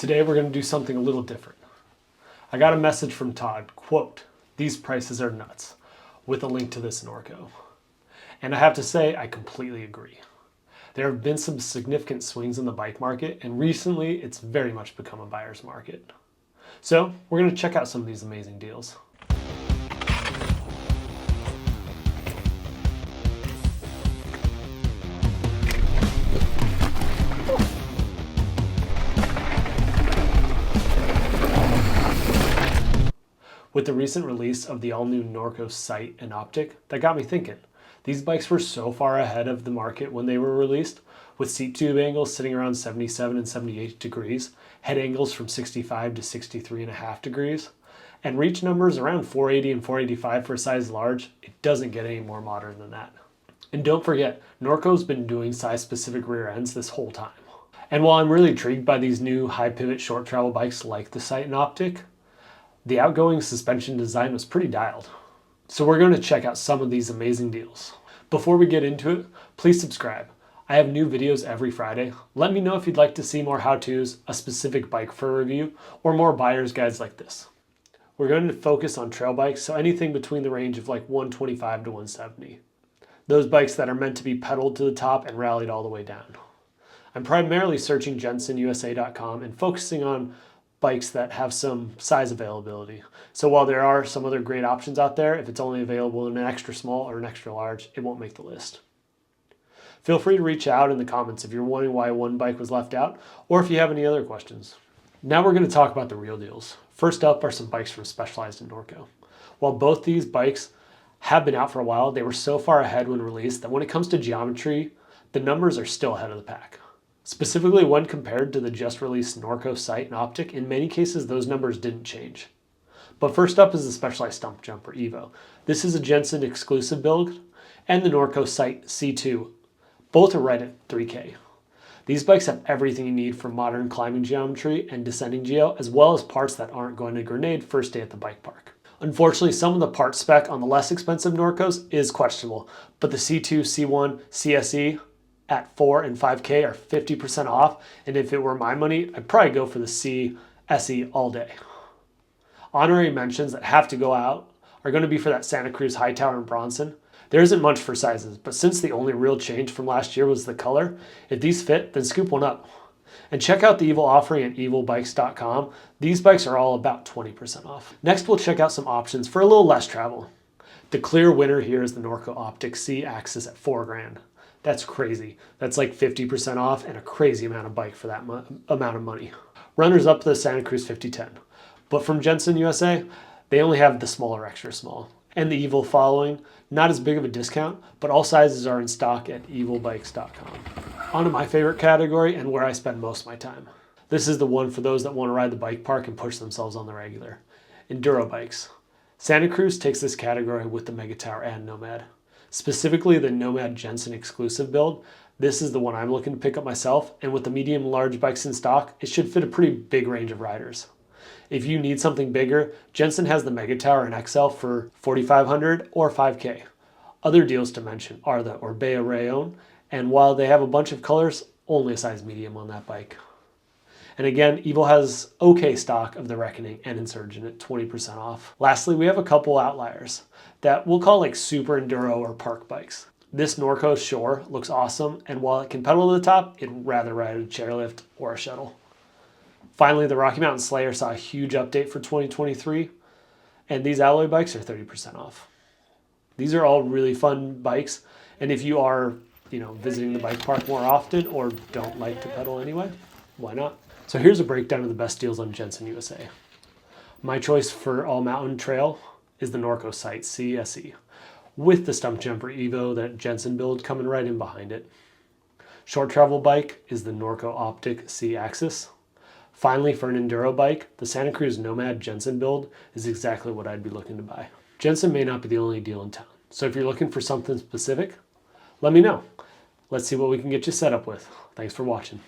Today we're going to do something a little different. I got a message from Todd, quote, "These prices are nuts," with a link to this Norco. And I have to say, I completely agree. There have been some significant swings in the bike market, and recently it's very much become a buyer's market. So we're going to check out some of these amazing deals. With the recent release of the all-new Norco sight and optic, that got me thinking. These bikes were so far ahead of the market when they were released, with seat tube angles sitting around 77 and 78 degrees, head angles from 65 to 63.5 degrees, and reach numbers around 480 and 485 for a size large. It doesn't get any more modern than that. And don't forget, Norco's been doing size-specific rear ends this whole time. And while I'm really intrigued by these new high-pivot short travel bikes like the sight and optic, the outgoing suspension design was pretty dialed. So we're going to check out some of these amazing deals. Before we get into it, please subscribe. I have new videos every Friday. Let me know if you'd like to see more how-tos, a specific bike for review, or more buyer's guides like this. We're going to focus on trail bikes, so anything between the range of like 125 to 170. Those bikes that are meant to be pedaled to the top and rallied all the way down. I'm primarily searching JensonUSA.com and focusing on bikes that have some size availability. So while there are some other great options out there, if it's only available in an extra small or an extra large, it won't make the list. Feel free to reach out in the comments if you're wondering why one bike was left out, or if you have any other questions. Now we're going to talk about the real deals. First up are some bikes from Specialized and Norco. While both these bikes have been out for a while, they were so far ahead when released that when it comes to geometry, the numbers are still ahead of the pack. Specifically when compared to the just released Norco sight and optic, in many cases those numbers didn't change. But first up is the Specialized Stump Jumper Evo. This is a Jenson exclusive build, and the Norco sight C2. Both are right at $3K. These bikes have everything you need for modern climbing geometry and descending geo, as well as parts that aren't going to grenade first day at the bike park. Unfortunately, some of the part spec on the less expensive Norcos is questionable, but the C2, C1, CSE at 4 and 5K are 50% off, and if it were my money, I'd probably go for the C SE all day. Honorary mentions that have to go out are going to be for that Santa Cruz Hightower and Bronson. There isn't much for sizes, but since the only real change from last year was the color, if these fit, then scoop one up. And check out the Evil offering at evilbikes.com. These bikes are all about 20% off. Next, we'll check out some options for a little less travel. The clear winner here is the Norco Optic C Axis at $4,000. That's crazy. That's like 50% off and a crazy amount of bike for that amount of money. Runners up to the Santa Cruz 5010. But from Jenson USA, they only have the smaller extra small. And the Evil following, not as big of a discount, but all sizes are in stock at evilbikes.com. On to my favorite category and where I spend most of my time. This is the one for those that want to ride the bike park and push themselves on the regular. Enduro Bikes. Santa Cruz takes this category with the Mega Tower and Nomad. Specifically the Nomad Jenson exclusive build. This is the one I'm looking to pick up myself, and with the medium and large bikes in stock, it should fit a pretty big range of riders. If you need something bigger, Jenson has the Mega Tower and XL for $4,500 or $5K. Other deals to mention are the Orbea Rayon, and while they have a bunch of colors, only a size medium on that bike. And again, Evil has okay stock of the Reckoning and Insurgent at 20% off. Lastly, we have a couple outliers that we'll call like super enduro or park bikes. This Norco Shore looks awesome, and while it can pedal to the top, it'd rather ride a chairlift or a shuttle. Finally, the Rocky Mountain Slayer saw a huge update for 2023, and these alloy bikes are 30% off. These are all really fun bikes, and if you are, visiting the bike park more often or don't like to pedal anyway, why not? So here's a breakdown of the best deals on Jenson USA. My choice for all mountain trail is the Norco sight CSE, with the Stump Jumper Evo, that Jenson build, coming right in behind it. Short travel bike is the Norco Optic C Axis. Finally, for an enduro bike, the Santa Cruz Nomad Jenson build is exactly what I'd be looking to buy. Jenson may not be the only deal in town, so if you're looking for something specific, let me know. Let's see what we can get you set up with. Thanks for watching.